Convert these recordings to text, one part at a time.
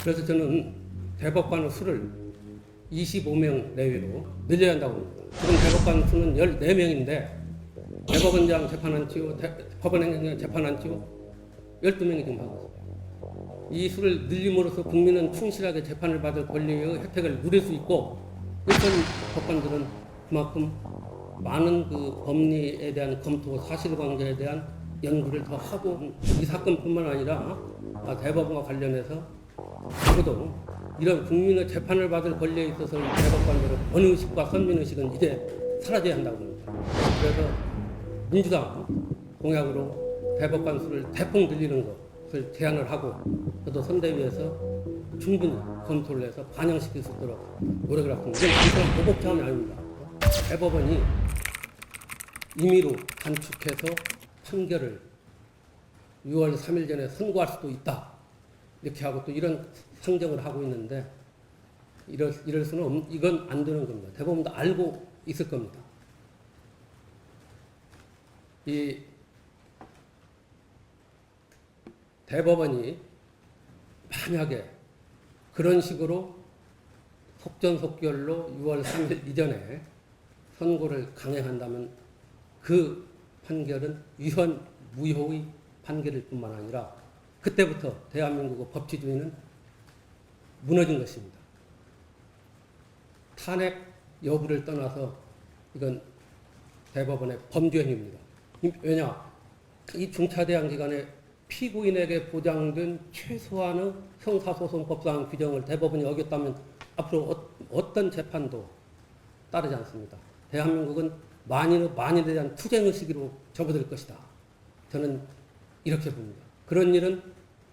그래서 저는 대법관 수를 25명 내외로 늘려야 한다고 봅니다. 지금 대법관 수는 14명인데 대법원장 재판안 치고 법원행정장 재판안 치고 12명이 지금 하고 있습니다. 이 수를 늘림으로써 국민은 충실하게 재판을 받을 권리의 혜택을 누릴 수 있고 일선 법관들은 그만큼 많은 그 법리에 대한 검토, 사실관계에 대한 연구를 더 하고 이 사건뿐만 아니라 대법원과 관련해서 적어도 이런 국민의 재판을 받을 권리에 있어서 대법관들의 권위의식과 선민의식은 이제 사라져야 한다고 봅니다. 그래서 민주당 공약으로 대법관 수를 대폭 늘리는 것을 제안을 하고 저도 선대위에서 충분히 검토를 해서 반영시킬 수 있도록 노력을 합니다. 이건 단순한 보복 차원이 아닙니다. 대법원이 임의로 단축해서 판결을 6월 3일 전에 선고할 수도 있다. 이렇게 하고 또 이런 상정을 하고 있는데 이럴 수는 이건 안 되는 겁니다. 대법원도 알고 있을 겁니다. 이 대법원이 만약에 그런 식으로 속전속결로 6월 3일 이전에 선고를 강행한다면 그 판결은 위헌 무효의 판결일 뿐만 아니라 그때부터 대한민국의 법치주의는 무너진 것입니다. 탄핵 여부를 떠나서 이건 대법원의 범죄 행위입니다. 왜냐? 이 중차대항 기간에 피고인에게 보장된 최소한의 형사소송법상 규정을 대법원이 어겼다면 앞으로 어떤 재판도 따르지 않습니다. 대한민국은 만인에 대한 투쟁의 시기로 접어들 것이다. 저는 이렇게 봅니다. 그런 일은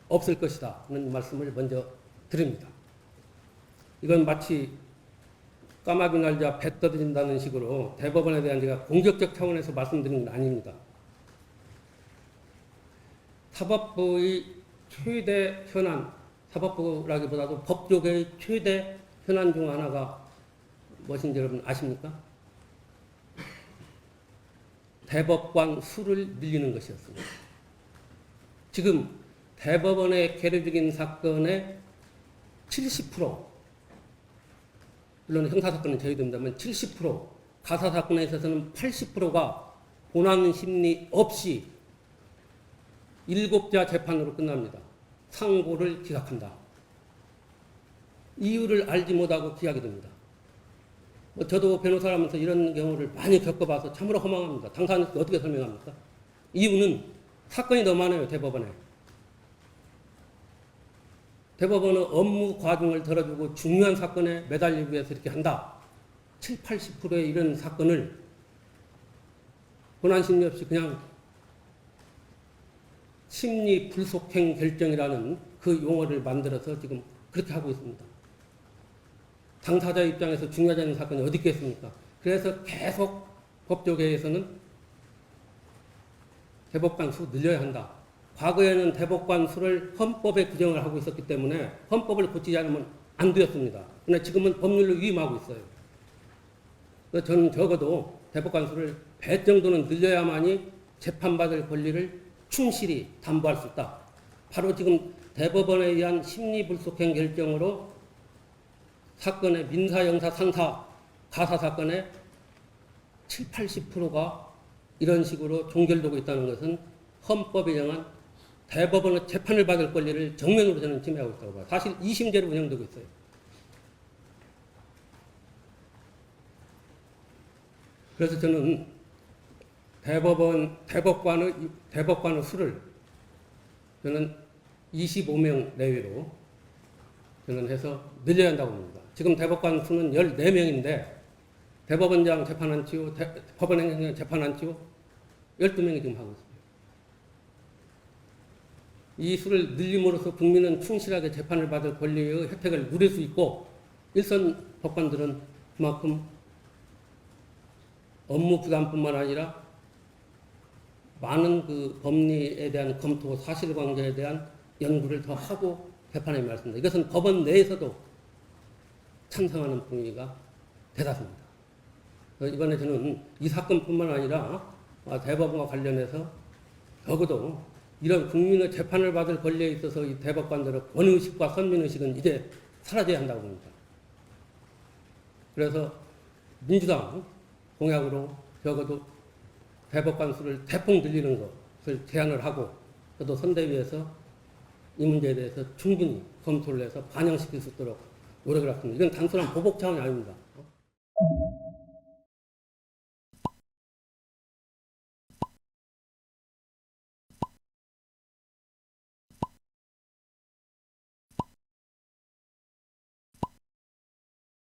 없을 것이다. 하는 말씀을 먼저 드립니다. 이건 마치 까마귀 날자 배 떠들인다는 식으로 대법원에 대한 제가 공격적 차원에서 말씀드리는 건 아닙니다. 사법부의 최대 현안, 사법부라기보다도 법조계의 최대 현안 중 하나가 무엇인지 여러분 아십니까? 대법관 수를 늘리는 것이었습니다. 지금 대법원의 계류적인 사건의 70%, 물론 형사사건은 제외된다면 70%, 가사사건에 있어서는 80%가 본안 심리 없이 7자 재판으로 끝납니다. 상고를 기각한다. 이유를 알지 못하고 기각이 됩니다. 저도 변호사라면서 이런 경우를 많이 겪어봐서 참으로 허망합니다. 당사자님께 어떻게 설명합니까? 이유는 사건이 너무 많아요, 대법원에. 대법원은 업무 과중을 덜어주고 중요한 사건에 매달리기 위해서 이렇게 한다. 70, 80%의 이런 사건을 본안심리 없이 그냥 심리 불속행 결정이라는 그 용어를 만들어서 지금 그렇게 하고 있습니다. 당사자 입장에서 중요하지 않은 사건이 어디 있겠습니까? 그래서 계속 법조계에서는 대법관 수 늘려야 한다. 과거에는 대법관 수를 헌법에 규정을 하고 있었기 때문에 헌법을 고치지 않으면 안 되었습니다. 그러나 지금은 법률로 위임하고 있어요. 그래서 저는 적어도 대법관 수를 배 정도는 늘려야만이 재판받을 권리를 충실히 담보할 수 있다. 바로 지금 대법원에 의한 심리불속행 결정으로 사건의 민사, 형사, 상사, 가사 사건의 7, 80%가 이런 식으로 종결되고 있다는 것은 헌법에 정한 대법원의 재판을 받을 권리를 정면으로 저는 침해하고 있다고 봐요. 사실 2심제로 운영되고 있어요. 그래서 저는 대법관의 수를 저는 25명 내외로 저는 해서 늘려야 한다고 봅니다. 지금 대법관 수는 14명인데 대법원장 재판안 치고 법원행정장 재판안 치고 12명이 지금 하고 있습니다. 이 수를 늘림으로써 국민은 충실하게 재판을 받을 권리의 혜택을 누릴 수 있고 일선 법관들은 그만큼 업무 부담뿐만 아니라 많은 그 법리에 대한 검토, 사실관계에 대한 연구를 더 하고 재판에 말씀드립니다. 이것은 법원 내에서도 찬성하는 분위기가 대다수입니다. 이번에 저는 이 사건뿐만 아니라 대법원과 관련해서 적어도 이런 국민의 재판을 받을 권리에 있어서 이 대법관들의 권위의식과 선민의식은 이제 사라져야 한다고 봅니다. 그래서 민주당 공약으로 적어도 대법관 수를 대폭 늘리는 것을 제안을 하고 저도 선대위에서 이 문제에 대해서 충분히 검토를 해서 반영시킬 수 있도록 노력을 했습니다. 이건 단순한 보복 차원이 아닙니다.